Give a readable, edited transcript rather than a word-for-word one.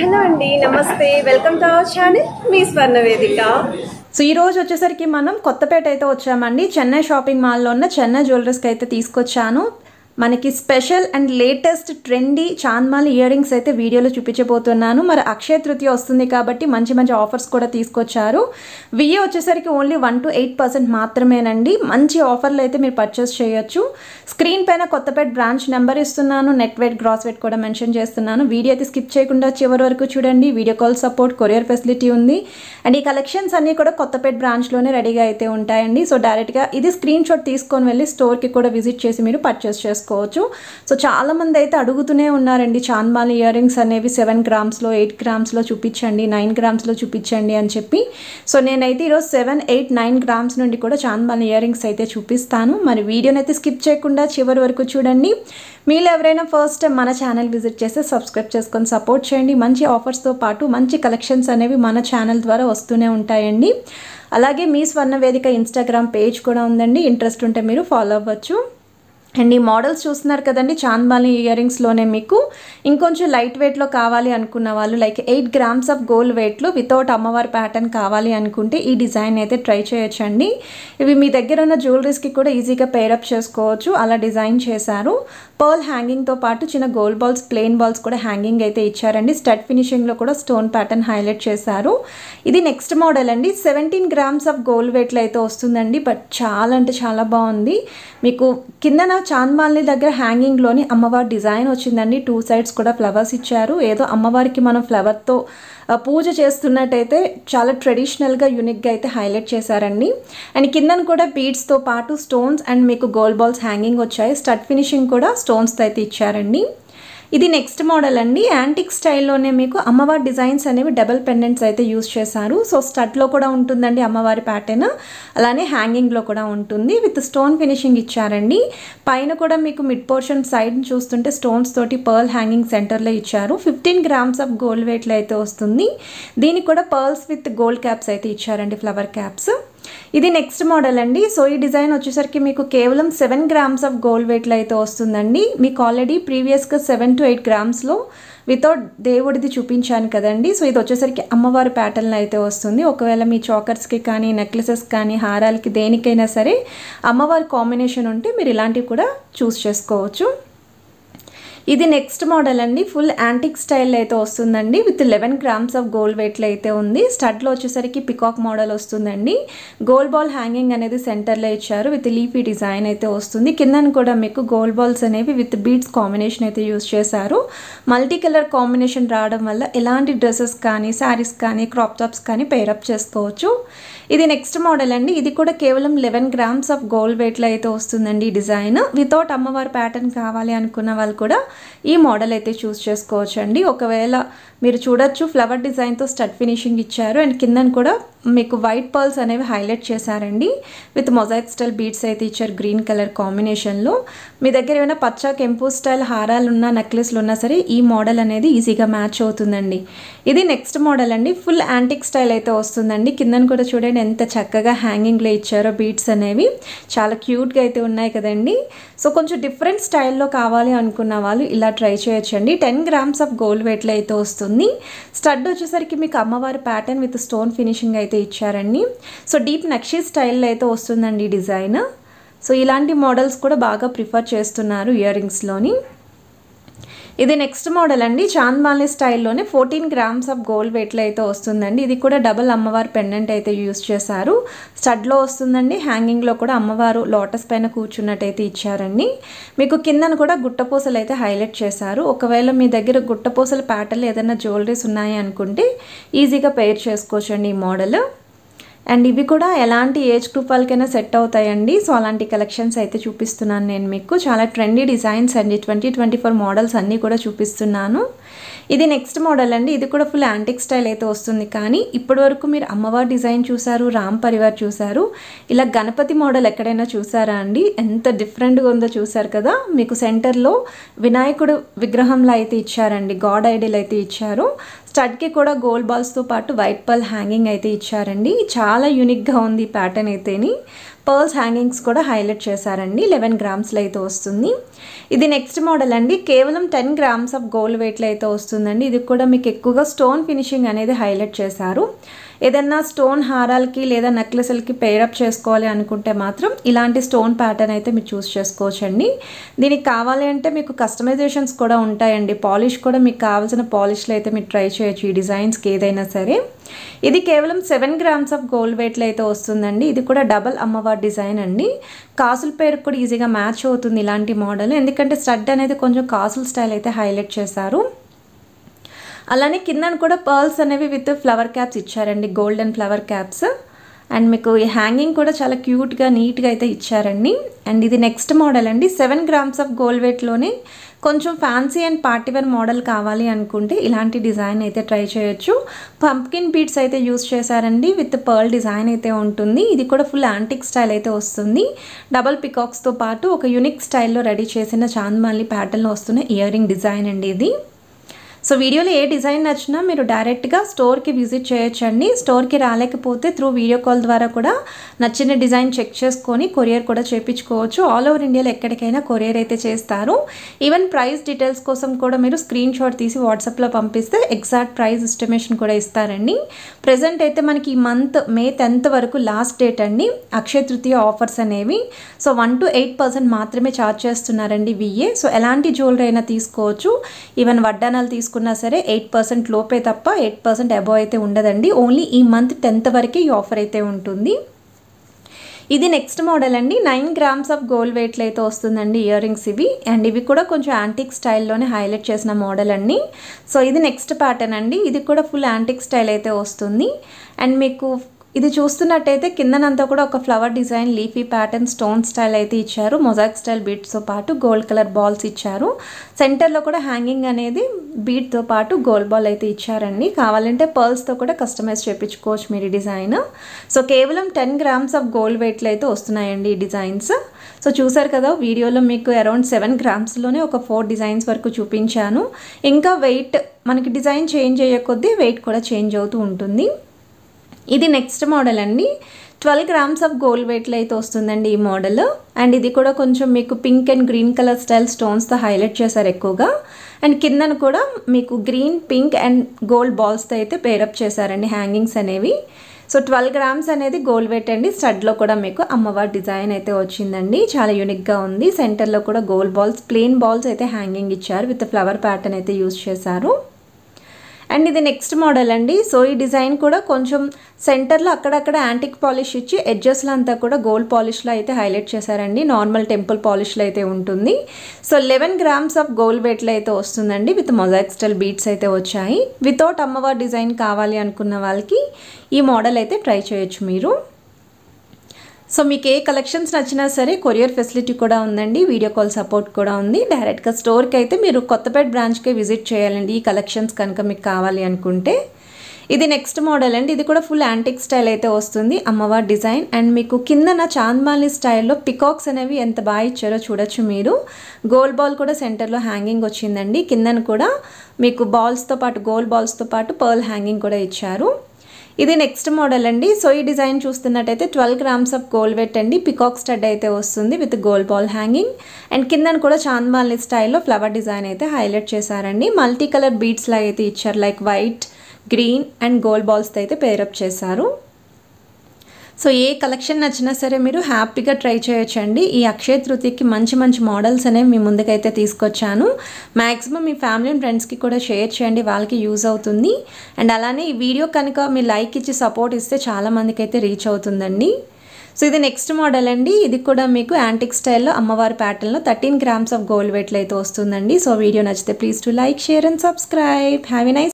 Hello అండి, నమస్తే. Welcome to our channel మీ స్వర్ణ వేదిక. సో ఈ రోజు వచ్చేసరికి మనం కొత్తపేట అయితే వచ్చామండి. చెన్నై షాపింగ్ మాల్లో ఉన్న చెన్నై జ్యువెలరీస్కి అయితే తీసుకొచ్చాను. మనకి స్పెషల్ అండ్ లేటెస్ట్ ట్రెండీ చాంద్మాల్ ఇయర్ రింగ్స్ అయితే వీడియోలో చూపించబోతున్నాను. మరి అక్షయ తృతీయ వస్తుంది కాబట్టి మంచి మంచి ఆఫర్స్ కూడా తీసుకొచ్చారు. విఏ వచ్చేసరికి ఓన్లీ 1 to 8% మాత్రమేనండి. మంచి ఆఫర్లు అయితే మీరు పర్చేస్ చేయొచ్చు. స్క్రీన్ పైన కొత్తపేట బ్రాంచ్ నెంబర్ ఇస్తున్నాను, నెట్ వెయిట్ గ్రాస్ వెయిట్ కూడా మెన్షన్ చేస్తున్నాను. వీడియో అయితే స్కిప్ చేయకుండా చివరి వరకు చూడండి. Video call support, courier facility ఉంది. అండ్ ఈ కలెక్షన్స్ అన్నీ కూడా కొత్తపేట బ్రాంచ్లోనే రెడీగా అయితే ఉంటాయండి. సో డైరెక్ట్గా ఇది స్క్రీన్ షాట్ తీసుకొని వెళ్ళి స్టోర్కి కూడా విజిట్ చేసి మీరు పర్చేస్ చేసుకోవచ్చు. సో చాలా మంది అయితే అడుగుతూనే ఉన్నారండి, చాంద్మాల్ ఇయర్ రింగ్స్ అనేవి 7 grams, 8 grams చూపించండి, 9 grams చూపించండి అని చెప్పి. సో నేనైతే ఈరోజు 7, 8, 9 grams నుండి కూడా చాంద్మాల్ ఇయర్ రింగ్స్ అయితే చూపిస్తాను. మరి వీడియోని అయితే స్కిప్ చేయకుండా చివరి వరకు చూడండి. మీరు ఎవరైనా ఫస్ట్ టైం మన ఛానల్ విజిట్ చేస్తే సబ్స్క్రైబ్ చేసుకొని సపోర్ట్ చేయండి. మంచి ఆఫర్స్తో పాటు మంచి కలెక్షన్స్ అనేవి మన ఛానల్ ద్వారా వస్తూనే ఉంటాయండి. అలాగే మీ స్వర్ణ వేదిక ఇన్స్టాగ్రామ్ పేజ్ కూడా ఉందండి, ఇంట్రెస్ట్ ఉంటే మీరు ఫాలో అవ్వచ్చు. అండ్ ఈ మోడల్స్ చూస్తున్నారు కదండి, చాంద్మాల్ ఇయర్ రింగ్స్లోనే మీకు ఇంకొంచెం లైట్ వెయిట్లో కావాలి అనుకున్న వాళ్ళు, లైక్ 8 grams గోల్డ్ వెయిట్లో వితౌట్ అమ్మవారి ప్యాటర్న్ కావాలి అనుకుంటే ఈ డిజైన్ అయితే ట్రై చేయొచ్చండి. ఇవి మీ దగ్గర ఉన్న జ్యువెలరీస్కి కూడా ఈజీగా పేరప్ చేసుకోవచ్చు, అలా డిజైన్ చేశారు. పర్ల్ హ్యాంగింగ్తో పాటు చిన్న గోల్డ్ బాల్స్, ప్లెయిన్ బాల్స్ కూడా హ్యాంగింగ్ అయితే ఇచ్చారండి. స్టడ్ ఫినిషింగ్లో కూడా స్టోన్ ప్యాటర్న్ హైలైట్ చేశారు. ఇది నెక్స్ట్ మోడల్ అండి. 17 grams గోల్డ్ వెయిట్లో అయితే వస్తుందండి. బట్ చాలా అంటే చాలా బాగుంది. మీకు కిందన చాంద్మాల్ని దగ్గర హ్యాంగింగ్లోని అమ్మవారి డిజైన్ వచ్చిందండి. 2 sides కూడా ఫ్లవర్స్ ఇచ్చారు. ఏదో అమ్మవారికి మనం ఫ్లవర్తో పూజ చేస్తున్నట్టయితే చాలా ట్రెడిషనల్గా యూనిక్గా అయితే హైలైట్ చేశారండి. అండ్ కిందన కూడా బీడ్స్తో పాటు స్టోన్స్ అండ్ మీకు గోల్డ్ బాల్స్ హ్యాంగింగ్ వచ్చాయి. స్టడ్ ఫినిషింగ్ కూడా స్టోన్స్తో అయితే ఇచ్చారండి. ఇది నెక్స్ట్ మోడల్ అండి. యాంటిక్ స్టైల్లోనే మీకు అమ్మవారి డిజైన్స్ అనేవి డబుల్ పెండెంట్స్ అయితే యూజ్ చేశారు. సో స్టడ్లో కూడా ఉంటుందండి అమ్మవారి ప్యాటర్న్, అలానే హ్యాంగింగ్లో కూడా ఉంటుంది. విత్ స్టోన్ ఫినిషింగ్ ఇచ్చారండి. పైన కూడా మీకు మిడ్ పోర్షన్ సైడ్ చూస్తుంటే స్టోన్స్ తోటి పర్ల్ హ్యాంగింగ్ సెంటర్లో ఇచ్చారు. 15 grams గోల్డ్ వెయిట్లో అయితే వస్తుంది. దీనికి కూడా పర్ల్స్ విత్ గోల్డ్ క్యాప్స్ అయితే ఇచ్చారండి, ఫ్లవర్ క్యాప్స్. ఇది నెక్స్ట్ మోడల్ అండి. సో ఈ డిజైన్ వచ్చేసరికి మీకు కేవలం 7 grams గోల్డ్ వెయిట్లో అయితే వస్తుందండి. మీకు ఆల్రెడీ ప్రీవియస్గా 7 to 8 grams వితౌట్ దేవుడిది చూపించాను కదండి. సో ఇది వచ్చేసరికి అమ్మవారి ప్యాటర్న్ అయితే వస్తుంది. ఒకవేళ మీ చాకర్స్కి కానీ, నెక్లెసెస్ కానీ, హారాలకి దేనికైనా సరే అమ్మవారి కాంబినేషన్ ఉంటే మీరు ఇలాంటివి కూడా చూస్ చేసుకోవచ్చు. ఇది నెక్స్ట్ మోడల్ అండి. ఫుల్ యాంటిక్ స్టైల్ అయితే వస్తుందండి. విత్ 11 grams గోల్డ్ వెయిట్లో అయితే ఉంది. స్టడ్లో వచ్చేసరికి పికాక్ మోడల్ వస్తుందండి. గోల్డ్ బాల్ హ్యాంగింగ్ అనేది సెంటర్లో ఇచ్చారు. విత్ లీఫీ డిజైన్ అయితే వస్తుంది. కిందన కూడా మీకు గోల్డ్ బాల్స్ అనేవి విత్ బీడ్స్ కాంబినేషన్ అయితే యూజ్ చేశారు. మల్టీ కలర్ కాంబినేషన్ రావడం వల్ల ఎలాంటి డ్రెస్సెస్ కానీ, శారీస్ కానీ, క్రాప్ టాప్స్ కానీ పేరప్ చేసుకోవచ్చు. ఇది నెక్స్ట్ మోడల్ అండి. ఇది కూడా కేవలం 11 grams గోల్డ్ వెయిట్లో అయితే వస్తుందండి. ఈ డిజైన్ వితౌట్ అమ్మవారి ప్యాటర్న్ కావాలి అనుకున్న వాళ్ళు కూడా ఈ మోడల్ అయితే చూస్ చేసుకోవచ్చు అండి. ఒకవేళ మీరు చూడొచ్చు, ఫ్లవర్ డిజైన్తో స్టడ్ ఫినిషింగ్ ఇచ్చారు. అండ్ కిందన కూడా మీకు వైట్ పర్ల్స్ అనేవి హైలైట్ చేశారండి. విత్ మొజాయిక్ స్టైల్ బీడ్స్ అయితే ఇచ్చారు గ్రీన్ కలర్ కాంబినేషన్లో. మీ దగ్గర ఏమైనా పచ్చ కెంపు స్టైల్ హారాలు ఉన్నా, నెక్లెస్లు ఉన్నా సరే ఈ మోడల్ అనేది ఈజీగా మ్యాచ్ అవుతుందండి. ఇది నెక్స్ట్ మోడల్ అండి. ఫుల్ యాంటిక్ స్టైల్ అయితే వస్తుందండి. కిందన కూడా చూడండి ఎంత చక్కగా హ్యాంగింగ్లో ఇచ్చారో బీడ్స్ అనేవి, చాలా క్యూట్గా అయితే ఉన్నాయి కదండి. సో కొంచెం డిఫరెంట్ స్టైల్లో కావాలి అనుకున్న వాళ్ళు ఇలా ట్రై చేయొచ్చండి. 10 grams గోల్డ్ వెయిట్లో అయితే వస్తుంది. స్టడ్ వచ్చేసరికి మీకు అమ్మవారి ప్యాటర్న్ విత్ స్టోన్ ఫినిషింగ్ అయితే ఇచ్చారండి. సో డీప్ నక్షీ స్టైల్లో అయితే వస్తుందండి డిజైన్. సో ఇలాంటి మోడల్స్ కూడా బాగా ప్రిఫర్ చేస్తున్నారు ఇయర్ రింగ్స్లోని. ఇది నెక్స్ట్ మోడల్ అండి. చాంద్మాలి స్టైల్లోనే 14 grams గోల్డ్ వెయిట్లో అయితే వస్తుందండి. ఇది కూడా డబుల్ అమ్మవారి పెండెంట్ అయితే యూజ్ చేశారు. స్టడ్లో వస్తుందండి. హ్యాంగింగ్లో కూడా అమ్మవారు లోటస్ పైన కూర్చున్నట్టయితే ఇచ్చారండి. మీకు కిందన కూడా గుట్టపూసలు అయితే హైలైట్ చేశారు. ఒకవేళ మీ దగ్గర గుట్టపూసల ప్యాటర్న్లు ఏదైనా జ్యువెలరీస్ ఉన్నాయి అనుకుంటే ఈజీగా పేర్ చేసుకోవచ్చండి ఈ మోడల్. అండ్ ఇవి కూడా ఎలాంటి ఏజ్ గ్రూప్ వాళ్ళకైనా సెట్ అవుతాయండి. సో అలాంటి కలెక్షన్స్ అయితే చూపిస్తున్నాను నేను మీకు. చాలా ట్రెండీ డిజైన్స్ అండి. 2024 మోడల్స్ అన్నీ కూడా చూపిస్తున్నాను. ఇది నెక్స్ట్ మోడల్ అండి. ఇది కూడా ఫుల్ యాంటిక్ స్టైల్ అయితే వస్తుంది. కానీ ఇప్పటి వరకు మీరు అమ్మవారి డిజైన్ చూసారు, రామ్ పరివార్ చూసారు, ఇలా గణపతి మోడల్ ఎక్కడైనా చూసారా అండి? ఎంత డిఫరెంట్గా ఉందో చూసారు కదా. మీకు సెంటర్లో వినాయకుడు విగ్రహంలో అయితే ఇచ్చారండి, గాడ్ ఐడియల్ అయితే ఇచ్చారు. స్టడ్కి కూడా గోల్డ్ బాల్స్తో పాటు వైట్ పర్ల్ హ్యాంగింగ్ అయితే ఇచ్చారండి. చాలా యూనిక్గా ఉంది ఈ ప్యాటర్న్ అయితేని. పర్ల్స్ హ్యాంగింగ్స్ కూడా హైలైట్ చేశారండి. 11 గ్రామ్స్లో అయితే వస్తుంది. ఇది నెక్స్ట్ మోడల్ అండి. కేవలం 10 గ్రామ్స్ ఆఫ్ గోల్డ్ వెయిట్లో అయితే వస్తుందండి. ఇది కూడా మీకు ఎక్కువగా స్టోన్ ఫినిషింగ్ అనేది హైలైట్ చేశారు. ఏదన్నా స్టోన్ హారాలకి లేదా నెక్లెస్లకి పేరప్ చేసుకోవాలి అనుకుంటే మాత్రం ఇలాంటి స్టోన్ ప్యాటర్న్ అయితే మీరు చూస్ చేసుకోవచ్చండి. దీనికి కావాలి అంటే మీకు కస్టమైజేషన్స్ కూడా ఉంటాయండి. పాలిష్ కూడా మీకు కావాల్సిన పాలిష్లో అయితే మీరు ట్రై చేయొచ్చు ఈ డిజైన్స్కి ఏదైనా సరే. ఇది కేవలం 7 గ్రామ్స్ ఆఫ్ గోల్డ్ వెయిట్లో అయితే వస్తుందండి. ఇది కూడా డబల్ అమ్మవారి డిజైన్ అండి. కాసుల పేరుకు కూడా ఈజీగా మ్యాచ్ అవుతుంది ఇలాంటి మోడల్, ఎందుకంటే స్టడ్ అనేది కొంచెం కాసుల స్టైల్ అయితే హైలైట్ చేశారు. అలానే కిందన కూడా పర్ల్స్ అనేవి విత్ ఫ్లవర్ క్యాప్స్ ఇచ్చారండి, గోల్డెన్ ఫ్లవర్ క్యాప్స్. అండ్ మీకు ఈ హ్యాంగింగ్ కూడా చాలా క్యూట్గా నీట్గా అయితే ఇచ్చారండి. అండ్ ఇది నెక్స్ట్ మోడల్ అండి. 7 గ్రామ్స్ ఆఫ్ గోల్డ్ వెయిట్లోనే కొంచెం ఫ్యాన్సీ అండ్ పార్టీవేర్ మోడల్ కావాలి అనుకుంటే ఇలాంటి డిజైన్ అయితే ట్రై చేయొచ్చు. పంప్కిన్ బీడ్స్ అయితే యూస్ చేశారండి, విత్ పర్ల్ డిజైన్ అయితే ఉంటుంది. ఇది కూడా ఫుల్ యాంటిక్ స్టైల్ అయితే వస్తుంది. డబల్ పికాక్స్తో పాటు ఒక యూనిక్ స్టైల్లో రెడీ చేసిన చాంద్మాలి ప్యాటర్న్లో వస్తున్న ఇయర్ రింగ్ డిజైన్ అండి ఇది. సో వీడియోలో ఏ డిజైన్ నచ్చినా మీరు డైరెక్ట్గా స్టోర్కి విజిట్ చేయొచ్చండి. స్టోర్కి రాలేకపోతే త్రూ వీడియో కాల్ ద్వారా కూడా నచ్చిన డిజైన్ చెక్ చేసుకొని కొరియర్ కూడా చేయించుకోవచ్చు. ఆల్ ఓవర్ ఇండియాలో ఎక్కడికైనా కొరియర్ అయితే చేస్తారు. ఈవెన్ ప్రైస్ డీటెయిల్స్ కోసం కూడా మీరు స్క్రీన్ షాట్ తీసి వాట్సాప్లో పంపిస్తే ఎగ్జాక్ట్ ప్రైస్ ఎస్టిమేషన్ కూడా ఇస్తారండి. ప్రజెంట్ అయితే మనకి ఈ మంత్ May 10th వరకు లాస్ట్ డేట్ అండి అక్షయ తృతీయ ఆఫర్స్ అనేవి. సో 1 to 8% మాత్రమే ఛార్జ్ చేస్తున్నారండి VA. సో ఎలాంటి జ్యువెలరీ అయినా తీసుకోవచ్చు. ఈవెన్ వడ్డానాలు తీసుకున్నా సరే 8% లోపే తప్ప 8% అబోవ్ అయితే ఉండదండి. ఓన్లీ ఈ మంత్ 10th వరకే ఈ ఆఫర్ అయితే ఉంటుంది. ఇది నెక్స్ట్ మోడల్ అండి. 9 గ్రామ్స్ ఆఫ్ గోల్డ్ వెయిట్లో అయితే వస్తుందండి ఇయర్ రింగ్స్ ఇవి. అండ్ ఇవి కూడా కొంచెం యాంటిక్ స్టైల్లోనే హైలైట్ చేసిన మోడల్ అండి. సో ఇది నెక్స్ట్ ప్యాటర్న్ అండి. ఇది కూడా ఫుల్ యాంటిక్ స్టైల్ అయితే వస్తుంది. అండ్ మీకు ఇది చూస్తున్నట్టయితే కిందనంతా కూడా ఒక flower design, leafy pattern, stone style అయితే ఇచ్చారు. మొజాక్ స్టైల్ బీడ్స్తో పాటు గోల్డ్ కలర్ బాల్స్ ఇచ్చారు. సెంటర్లో కూడా హ్యాంగింగ్ అనేది బీడ్తో పాటు గోల్డ్ బాల్ అయితే ఇచ్చారండి. కావాలంటే పర్ల్స్తో కూడా కస్టమైజ్ చేయించుకోవచ్చు మీరు ఈ డిజైన్. సో కేవలం 10 గ్రామ్స్ ఆఫ్ గోల్డ్ వెయిట్లో అయితే వస్తున్నాయండి ఈ డిజైన్స్. సో చూసారు కదా, వీడియోలో మీకు అరౌండ్ 7 గ్రామ్స్లోనే ఒక 4 డిజైన్స్ వరకు చూపించాను. ఇంకా వెయిట్ మనకి డిజైన్ చేంజ్ అయ్యే కొద్దీ వెయిట్ కూడా చేంజ్ అవుతూ ఉంటుంది. ఇది నెక్స్ట్ మోడల్ అండి. 12 గ్రామ్స్ ఆఫ్ గోల్డ్ వెయిట్లో అయితే వస్తుందండి ఈ మోడల్. అండ్ ఇది కూడా కొంచెం మీకు pink and green colour style స్టోన్స్తో హైలైట్ చేశారు ఎక్కువగా. అండ్ కిందను కూడా మీకు గ్రీన్, పింక్ అండ్ గోల్డ్ బాల్స్తో అయితే పేరప్ చేశారండి హ్యాంగింగ్స్ అనేవి. సో 12 గ్రామ్స్ అనేది గోల్డ్ వెయిట్ అండి. స్టడ్లో కూడా మీకు అమ్మవారి డిజైన్ అయితే వచ్చిందండి, చాలా యూనిక్గా ఉంది. సెంటర్లో కూడా గోల్డ్ బాల్స్, ప్లెయిన్ బాల్స్ అయితే హ్యాంగింగ్ ఇచ్చారు, విత్ ఫ్లవర్ ప్యాటర్న్ అయితే యూజ్ చేశారు. అండ్ ఇది నెక్స్ట్ మోడల్ అండి. సో ఈ డిజైన్ కూడా కొంచెం సెంటర్లో అక్కడక్కడ యాంటిక్ పాలిష్ ఇచ్చి ఎడ్జెస్లో అంతా కూడా గోల్డ్ పాలిష్లో అయితే హైలైట్ చేశారండి. నార్మల్ టెంపుల్ పాలిష్లో అయితే ఉంటుంది. సో 11 గ్రామ్స్ ఆఫ్ గోల్డ్ వెయిట్లో అయితే వస్తుందండి, విత్ మొజాక్ స్టైల్ బీడ్స్ అయితే వచ్చాయి. వితౌట్ అమ్మవారి డిజైన్ కావాలి అనుకున్న వాళ్ళకి ఈ మోడల్ అయితే ట్రై చేయొచ్చు మీరు. సో మీకు ఏ కలెక్షన్స్ నచ్చినా సరే కొరియర్ ఫెసిలిటీ కూడా ఉందండి, వీడియో కాల్ సపోర్ట్ కూడా ఉంది. డైరెక్ట్గా స్టోర్కి అయితే మీరు కొత్తపేట బ్రాంచ్కే విజిట్ చేయాలండి ఈ కలెక్షన్స్ కనుక మీకు కావాలి అనుకుంటే. ఇది నెక్స్ట్ మోడల్ అండి. ఇది కూడా ఫుల్ యాంటిక్ స్టైల్ అయితే వస్తుంది, అమ్మవారి డిజైన్. అండ్ మీకు కిందన చాంద్మాలి స్టైల్లో పికాక్స్ అనేవి ఎంత బాగా ఇచ్చారో చూడొచ్చు మీరు. గోల్డ్ బాల్ కూడా సెంటర్లో హ్యాంగింగ్ వచ్చిందండి. కిందన కూడా మీకు బాల్స్తో పాటు, గోల్డ్ బాల్స్తో పాటు పర్ల్ హ్యాంగింగ్ కూడా ఇచ్చారు. ఇది నెక్స్ట్ మోడల్ అండి. సో ఈ డిజైన్ చూస్తున్నట్టయితే 12 గ్రామ్స్ ఆఫ్ గోల్డ్ వెయిట్ అండి. పికాక్ స్టడ్ అయితే వస్తుంది with gold ball hanging. And కిందన కూడా చాంద్మాలి స్టైల్లో ఫ్లవర్ డిజైన్ అయితే హైలైట్ చేశారండి. మల్టీ కలర్ బీడ్స్ లాగా అయితే ఇచ్చారు, like white, green and gold బాల్స్తో అయితే పేరప్ చేశారు. సో ఏ కలెక్షన్ నచ్చినా సరే మీరు హ్యాపీగా ట్రై చేయొచ్చండి. ఈ అక్షయ తృతీయకి మంచి మంచి మోడల్స్ అనేవి మీ ముందుకైతే తీసుకొచ్చాను. మ్యాక్సిమం మీ ఫ్యామిలీ అండ్ ఫ్రెండ్స్కి కూడా షేర్ చేయండి, వాళ్ళకి యూజ్ అవుతుంది. అండ్ అలానే ఈ వీడియో కనుక మీరు లైక్ ఇచ్చి సపోర్ట్ ఇస్తే చాలామందికి అయితే రీచ్ అవుతుందండి. సో ఇది నెక్స్ట్ మోడల్ అండి. ఇది కూడా మీకు యాంటిక్ స్టైల్లో అమ్మవారి ప్యాటర్న్లో 13 గ్రామ్స్ ఆఫ్ గోల్డ్ వెయిట్లో అయితే వస్తుందండి. సో వీడియో నచ్చితే please to like, share and subscribe. Have a nice